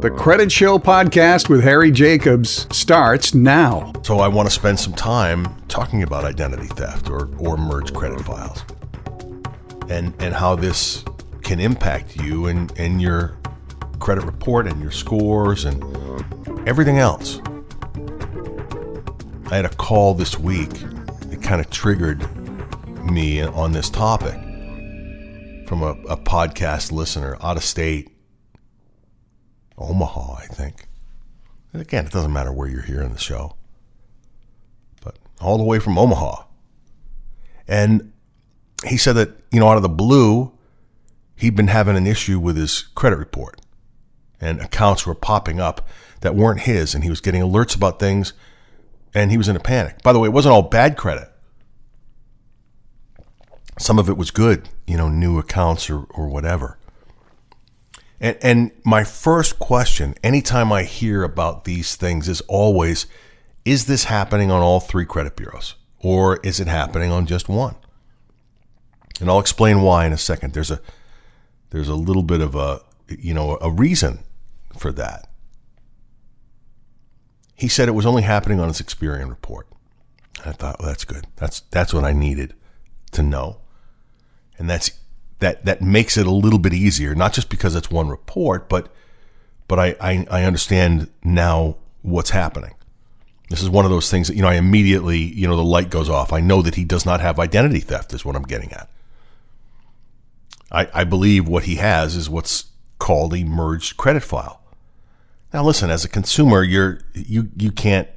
The Credit Show podcast with Harry Jacobs starts now. So I want to spend some time talking about identity theft or merged credit files and how this can impact you and your credit report and your scores and everything else. I had a call this week that kind of triggered me on this topic from a podcast listener out of state. Omaha, I think. And again, it doesn't matter where you're hearing the show, but all the way from Omaha. And he said that, out of the blue, he'd been having an issue with his credit report and accounts were popping up that weren't his, and he was getting alerts about things, and he was in a panic. By the way, it wasn't all bad credit. Some of it was good, new accounts or whatever. And my first question, anytime I hear about these things, is always, is this happening on all three credit bureaus? Or is it happening on just one? And I'll explain why in a second. There's a little bit of a reason for that. He said it was only happening on his Experian report. I thought, well, that's good. That's what I needed to know. And that makes it a little bit easier, not just because it's one report, but I understand now what's happening. This is one of those things that, I immediately, the light goes off. I know that he does not have identity theft is what I'm getting at. I believe what he has is what's called a merged credit file. Now listen, as a consumer, you can't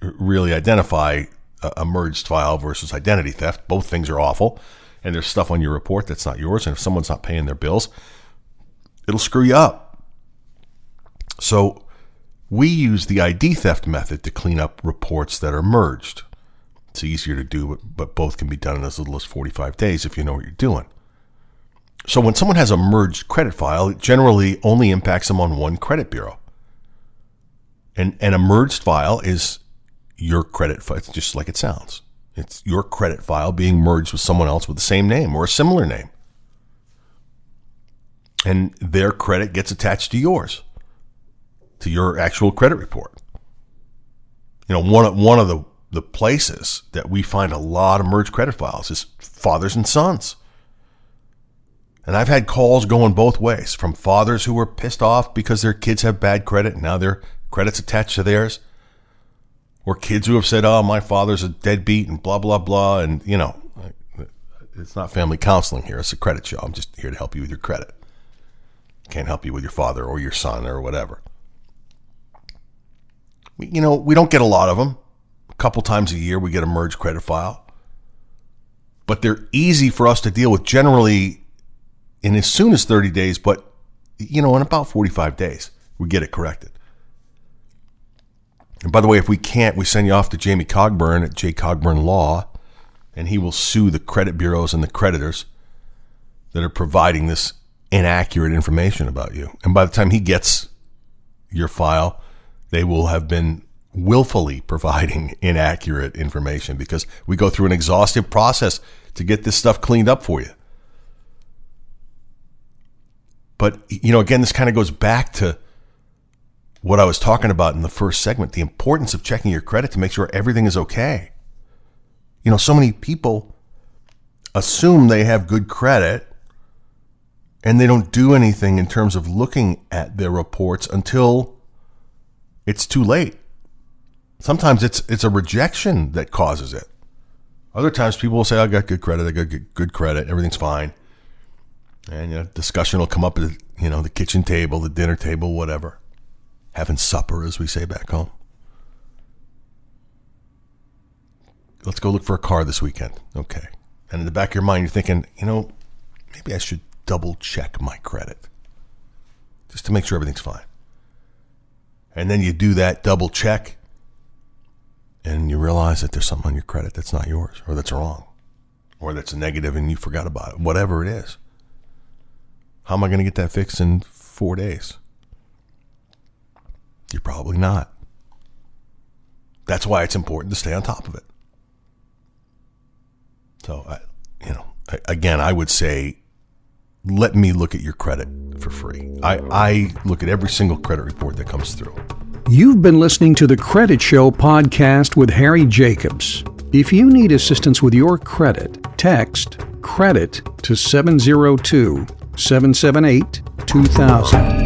really identify a merged file versus identity theft. Both things are awful. And there's stuff on your report that's not yours. And if someone's not paying their bills, it'll screw you up. So we use the ID theft method to clean up reports that are merged. It's easier to do, but both can be done in as little as 45 days if you know what you're doing. So when someone has a merged credit file, it generally only impacts them on one credit bureau. And a merged file is your credit file. It's just like it sounds. It's your credit file being merged with someone else with the same name or a similar name. And their credit gets attached to yours, to your actual credit report. One of the places that we find a lot of merged credit files is fathers and sons. And I've had calls going both ways from fathers who were pissed off because their kids have bad credit and now their credit's attached to theirs. Or kids who have said, oh, my father's a deadbeat and blah, blah, blah. And, it's not family counseling here. It's a credit show. I'm just here to help you with your credit. Can't help you with your father or your son or whatever. We don't get a lot of them. A couple times a year we get a merged credit file. But they're easy for us to deal with generally in as soon as 30 days. But, in about 45 days, we get it corrected. And by the way, if we can't, we send you off to Jamie Cogburn at J. Cogburn Law, and he will sue the credit bureaus and the creditors that are providing this inaccurate information about you. And by the time he gets your file, they will have been willfully providing inaccurate information because we go through an exhaustive process to get this stuff cleaned up for you. But, again, this kind of goes back to what I was talking about in the first segment, the importance of checking your credit to make sure everything is okay. So many people assume they have good credit and they don't do anything in terms of looking at their reports until it's too late. Sometimes it's a rejection that causes it. Other times people will say, I got good credit, good credit, everything's fine. And discussion will come up at the kitchen table, the dinner table, whatever. Having supper, as we say back home. Let's go look for a car this weekend. Okay. And in the back of your mind, you're thinking, maybe I should double check my credit just to make sure everything's fine. And then you do that double check and you realize that there's something on your credit that's not yours or that's wrong or that's a negative and you forgot about it, whatever it is. How am I going to get that fixed in 4 days? You're probably not. That's why it's important to stay on top of it. So, again, I would say let me look at your credit for free. I look at every single credit report that comes through. You've been listening to the Credit Show podcast with Harry Jacobs. If you need assistance with your credit, text CREDIT to 702-778-2000.